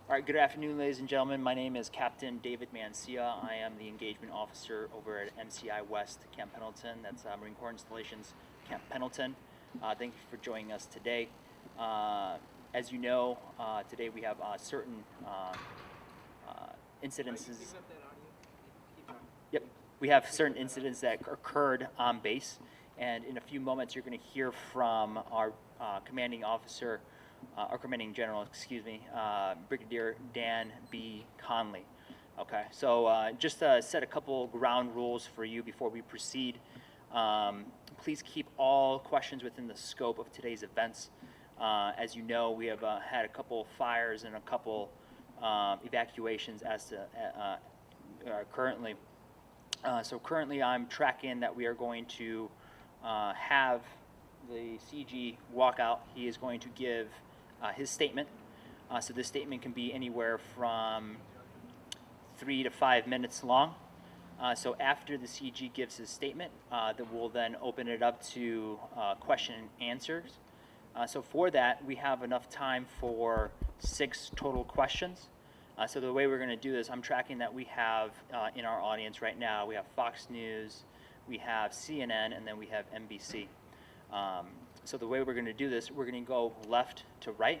All right, good afternoon, ladies and gentlemen. My name is Captain David Mancia. I am the engagement officer over at MCI-West Camp Pendleton. That's Marine Corps Installations Camp Pendleton. Thank you for joining us today. As you know, today we have certain incidences. Yep, we have certain incidents that occurred on base, and in a few moments you're going to hear from our commanding officer, our commanding general, excuse me, Brigadier Dan B. Conley. Okay, so just to set a couple ground rules for you before we proceed. Please keep all questions within the scope of today's events. As you know, we have had a couple fires and a couple evacuations as to currently. So currently I'm tracking that we are going to have the CG walk out. He is going to give his statement. So this statement can be anywhere from 3 to 5 minutes long. So after the CG gives his statement, that we'll then open it up to question and answers. So for that, we have enough time for 6 total questions. So the way we're going to do this, I'm tracking that we have in our audience right now, we have Fox News, we have CNN, and then we have NBC. So the way we're going to do this, we're going to go left to right.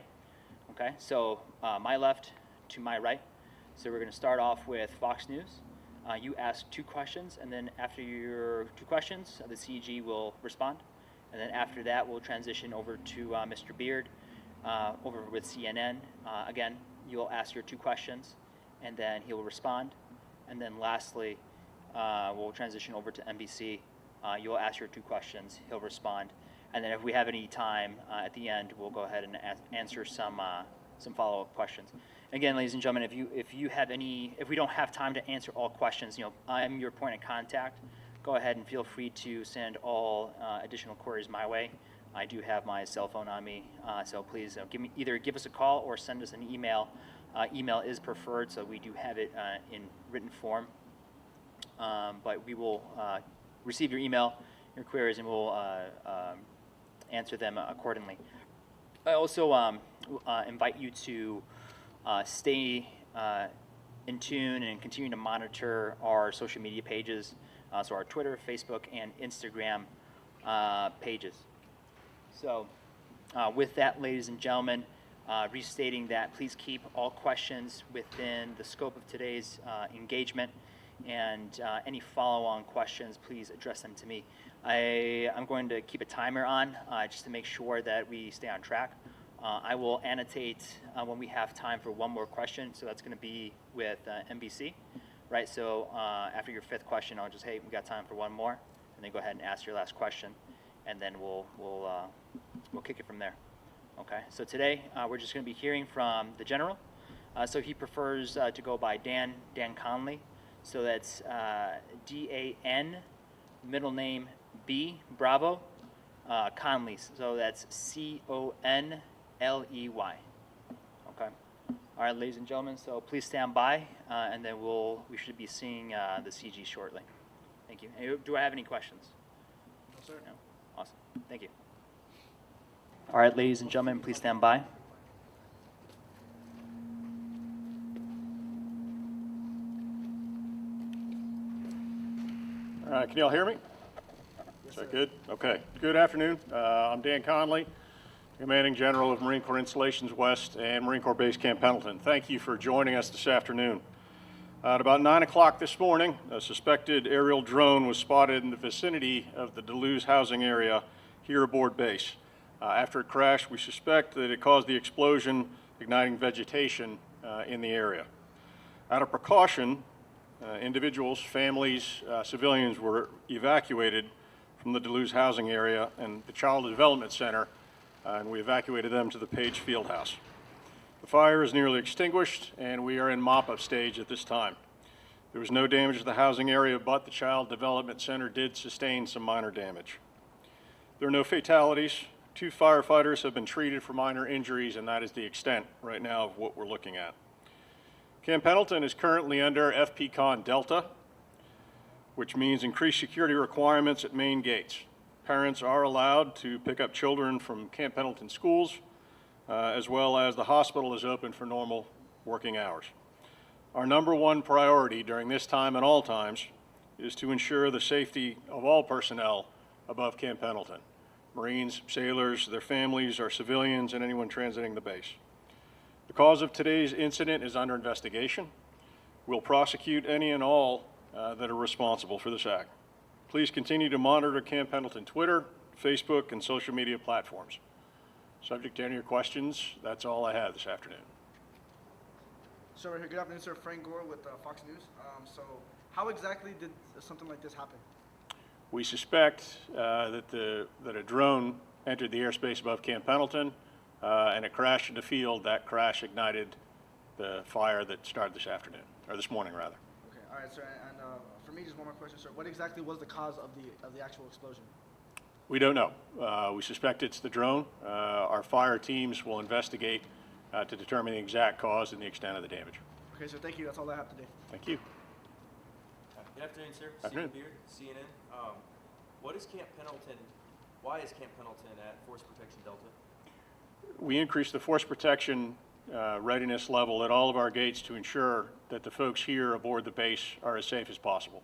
Okay, so my left to my right. So we're going to start off with Fox News. You ask 2 questions, and then after your 2 questions, the CG will respond. And then after that, we'll transition over to Mr. Beard over with CNN. Again, you'll ask your 2 questions, and then he will respond. And then lastly, we'll transition over to NBC. You'll ask your 2 questions, he'll respond. And then if we have any time at the end, we'll go ahead and answer some follow-up questions. Again, ladies and gentlemen, if we don't have time to answer all questions, I'm your point of contact. Go ahead and feel free to send all additional queries my way. I do have my cell phone on me, so please either give us a call or send us an email. Email is preferred, so we do have it in written form. But we will receive your email, your queries, and we'll answer them accordingly. I also invite you to stay in tune and continue to monitor our social media pages, so our Twitter, Facebook, and Instagram pages. So with that, ladies and gentlemen, restating that, please keep all questions within the scope of today's engagement, and any follow-on questions, please address them to me. I'm going to keep a timer on just to make sure that we stay on track. I will annotate when we have time for one more question, so that's going to be with NBC, right? So after your 5th question, I'll just, hey, we got time for one more, and then go ahead and ask your last question, and then we'll kick it from there. Okay, so today we're just going to be hearing from the general. So he prefers to go by Dan Conley. So that's D-A-N, middle name B, Bravo, Conley. So that's C-O-N-L-E-Y. Okay. All right, ladies and gentlemen, so please stand by, and then we should be seeing the CG shortly. Thank you. Hey, do I have any questions? No, sir. No? Awesome. Thank you. All right, ladies and gentlemen, please stand by. All right, can you all hear me? Is that good? Okay. Good afternoon. I'm Dan Conley, Commanding General of Marine Corps Installations West and Marine Corps Base Camp Pendleton. Thank you for joining us this afternoon. At about 9 o'clock this morning, a suspected aerial drone was spotted in the vicinity of the Duluth housing area here aboard base. After it crashed, we suspect that it caused the explosion, igniting vegetation in the area. Out of precaution, individuals, families, civilians were evacuated from the Duluth housing area and the Child Development Center, and we evacuated them to the Page Fieldhouse. The fire is nearly extinguished, and we are in mop-up stage at this time. There was no damage to the housing area, but the Child Development Center did sustain some minor damage. There are no fatalities. 2 firefighters have been treated for minor injuries, and that is the extent right now of what we're looking at. Camp Pendleton is currently under FPCON Delta, which means increased security requirements at main gates. Parents are allowed to pick up children from Camp Pendleton schools, as well as the hospital is open for normal working hours. Our number one priority during this time and all times is to ensure the safety of all personnel above Camp Pendleton: Marines, sailors, their families, our civilians, and anyone transiting the base. The cause of today's incident is under investigation. We'll prosecute any and all that are responsible for this act. Please continue to monitor Camp Pendleton Twitter, Facebook, and social media platforms. Subject to any of your questions, that's all I have this afternoon. So we're here. Good afternoon, sir. Frank Gore with Fox News. So how exactly did something like this happen? We suspect that a drone entered the airspace above Camp Pendleton and it crashed in the field. That crash ignited the fire that started this afternoon, or this morning rather. Okay. All right, sir. And for me, just one more question, sir. What exactly was the cause of the actual explosion? We don't know. We suspect it's the drone. Our fire teams will investigate to determine the exact cause and the extent of the damage. Okay, sir. Thank you. That's all I have today. Thank you. Good afternoon, sir. Afternoon. Stephen Beard, CNN. What is Camp Pendleton? Why is Camp Pendleton at Force Protection Delta? We increased the force protection readiness level at all of our gates to ensure that the folks here aboard the base are as safe as possible.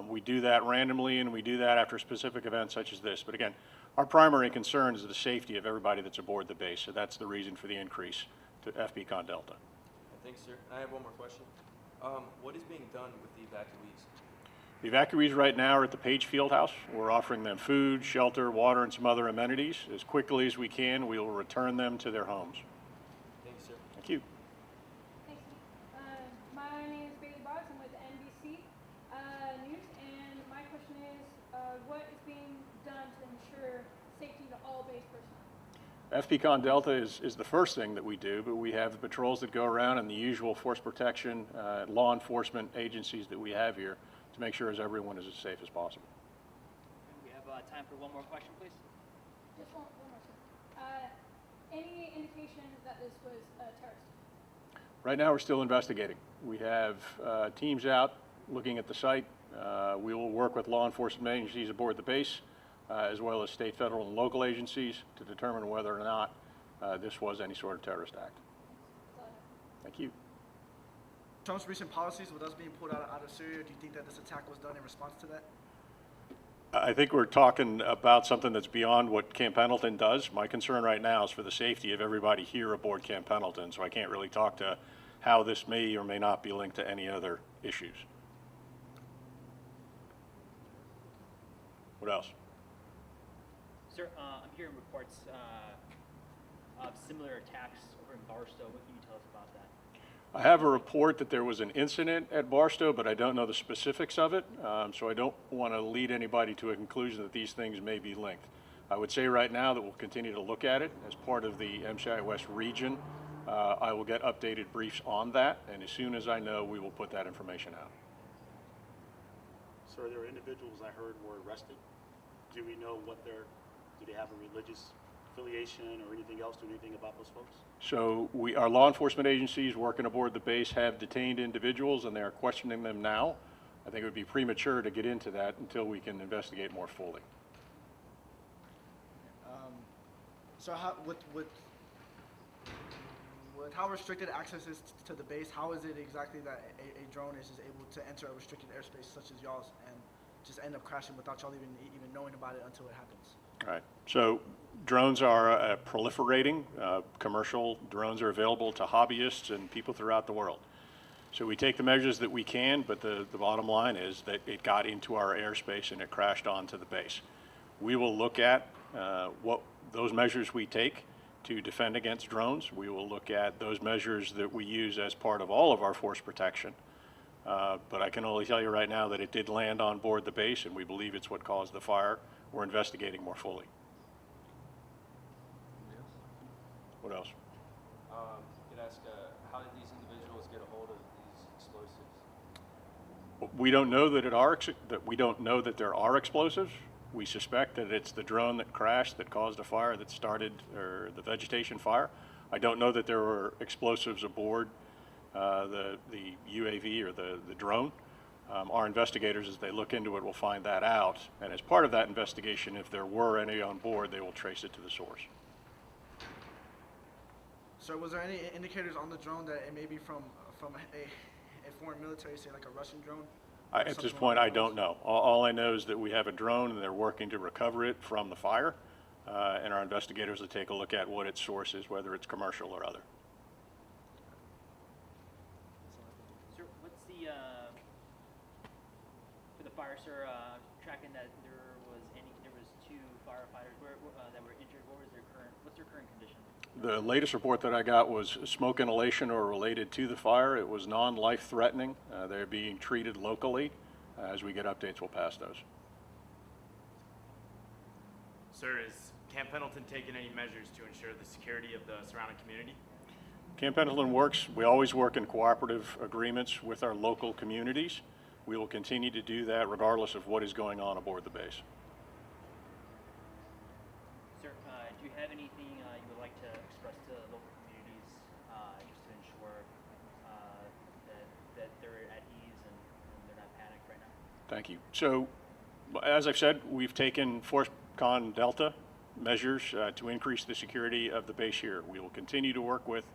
We do that randomly, and we do that after specific events such as this. But again, our primary concern is the safety of everybody that's aboard the base, so that's the reason for the increase to FBCon Delta. Thanks, sir. I have one more question. What is being done with the evacuees? The evacuees right now are at the Page Field House. We're offering them food, shelter, water, and some other amenities. As quickly as we can, we will return them to their homes. Thanks, sir. Thank you. Thank you. My name is Bailey Boggs. I'm with NBC News, and my question is, what is being done to ensure safety to all base personnel? FPCon Delta is the first thing that we do, but we have the patrols that go around and the usual force protection, law enforcement agencies that we have here to make sure as everyone is as safe as possible. We have time for one more question, please. Just one more, sir. Any indication that this was a terrorist? Right now, we're still investigating. We have teams out looking at the site. We will work with law enforcement agencies aboard the base, as well as state, federal, and local agencies to determine whether or not this was any sort of terrorist act. Thank you. Trump's recent policies with us being pulled out of Syria, do you think that this attack was done in response to that? I think we're talking about something that's beyond what Camp Pendleton does. My concern right now is for the safety of everybody here aboard Camp Pendleton, so I can't really talk to how this may or may not be linked to any other issues. What else? Sir, I'm hearing reports of similar attacks over in Barstow. What can you tell us about that? I have a report that there was an incident at Barstow, but I don't know the specifics of it, so I don't want to lead anybody to a conclusion that these things may be linked. I would say right now that we'll continue to look at it as part of the MCI-West region. I will get updated briefs on that, and as soon as I know, we will put that information out. So there were individuals I heard were arrested. Do we know what do they have a religious affiliation or anything else? Do anything about those folks? So our law enforcement agencies working aboard the base have detained individuals, and they are questioning them now. I think it would be premature to get into that until we can investigate more fully. So how, with how restricted access is to the base, how is it exactly that a drone is able to enter a restricted airspace such as y'all's and just end up crashing without y'all even knowing about it until it happens? All right. So drones are proliferating. Commercial drones are available to hobbyists and people throughout the world. So we take the measures that we can, but the bottom line is that it got into our airspace and it crashed onto the base. We will look at what those measures we take to defend against drones. We will look at those measures that we use as part of all of our force protection. But I can only tell you right now that it did land on board the base, and we believe it's what caused the fire. We're investigating more fully. What else? Could ask, how did these individuals get a hold of these explosives? We don't know that there are explosives. We suspect that it's the drone that crashed that caused the fire that started, or the vegetation fire. I don't know that there were explosives aboard the UAV or the drone. Our investigators, as they look into it, will find that out. And as part of that investigation, if there were any on board, they will trace it to the source. Sir, was there any indicators on the drone that it may be from a foreign military, say like a Russian drone? At this point, I don't know. All I know is that we have a drone and they're working to recover it from the fire. And our investigators will take a look at what its source is, whether it's commercial or other. Sir, what's the, for the fire, sir, tracking that there was 2 firefighters that were injured. What's their current condition? The latest report that I got was smoke inhalation or related to the fire. It was non-life threatening. They're being treated locally. As we get updates, we'll pass those. Sir, is Camp Pendleton taking any measures to ensure the security of the surrounding community? Camp Pendleton works. We always work in cooperative agreements with our local communities. We will continue to do that regardless of what is going on aboard the base. Sir, do you have anything you would like to express to local communities just to ensure that they're at ease and they're not panicked right now? Thank you. So, as I've said, we've taken Force Con Delta measures to increase the security of the base here. We will continue to work with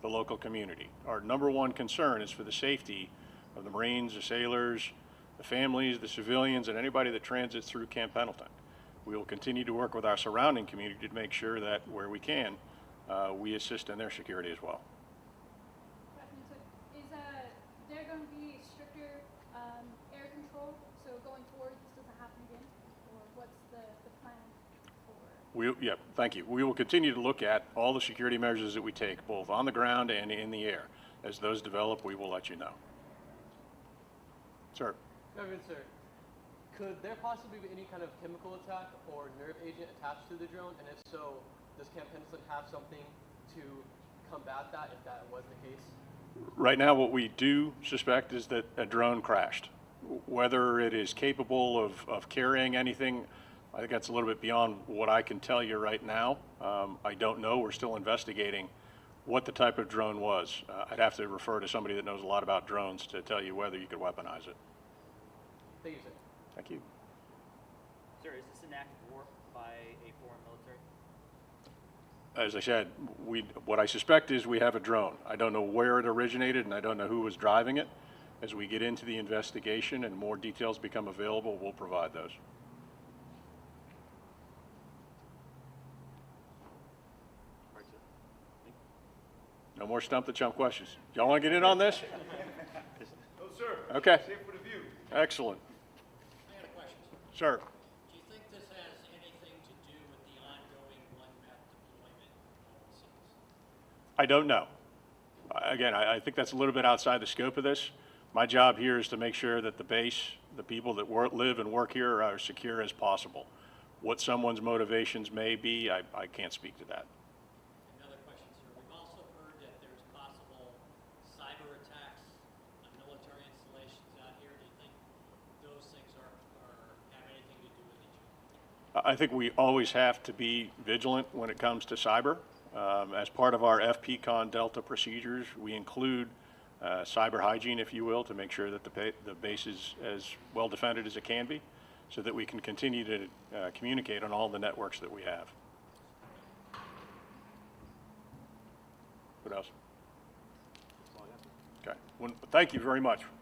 the local community. Our number one concern is for the safety of the Marines, the sailors, the families, the civilians, and anybody that transits through Camp Pendleton. We will continue to work with our surrounding community to make sure that where we can, we assist in their security as well. Question, so is there going to be stricter air control, so going forward this doesn't happen again, or what's the plan for? Yeah, thank you. We will continue to look at all the security measures that we take, both on the ground and in the air. As those develop, we will let you know. Sir. Reverend Sir, could there possibly be any kind of chemical attack or nerve agent attached to the drone? And if so, does Camp Pendleton have something to combat that if that was the case? Right now, what we do suspect is that a drone crashed. Whether it is capable of carrying anything, I think that's a little bit beyond what I can tell you right now. I don't know. We're still investigating what the type of drone was. I'd have to refer to somebody that knows a lot about drones to tell you whether you could weaponize it. Thank you, sir. Thank you. Sir, is this an act of war by a foreign military? As I said, what I suspect is we have a drone. I don't know where it originated and I don't know who was driving it. As we get into the investigation and more details become available, we'll provide those. No more stump the chump questions. Y'all want to get in on this? No, sir. Okay. Same for the view. Excellent. I got a question, Sir. sir. Do you think this has anything to do with the ongoing one-map deployment policies? I don't know. Again, I think that's a little bit outside the scope of this. My job here is to make sure that the base, the people that live and work here are as secure as possible. What someone's motivations may be, I can't speak to that. Another question, sir. We've also heard that there's possible cyber attacks on military installations out here. Do you think those things have anything to do with each other? I think we always have to be vigilant when it comes to cyber. As part of our FP-Con Delta procedures, we include cyber hygiene, if you will, to make sure that the base is as well defended as it can be, so that we can continue to communicate on all the networks that we have. What else? Okay. Well, thank you very much.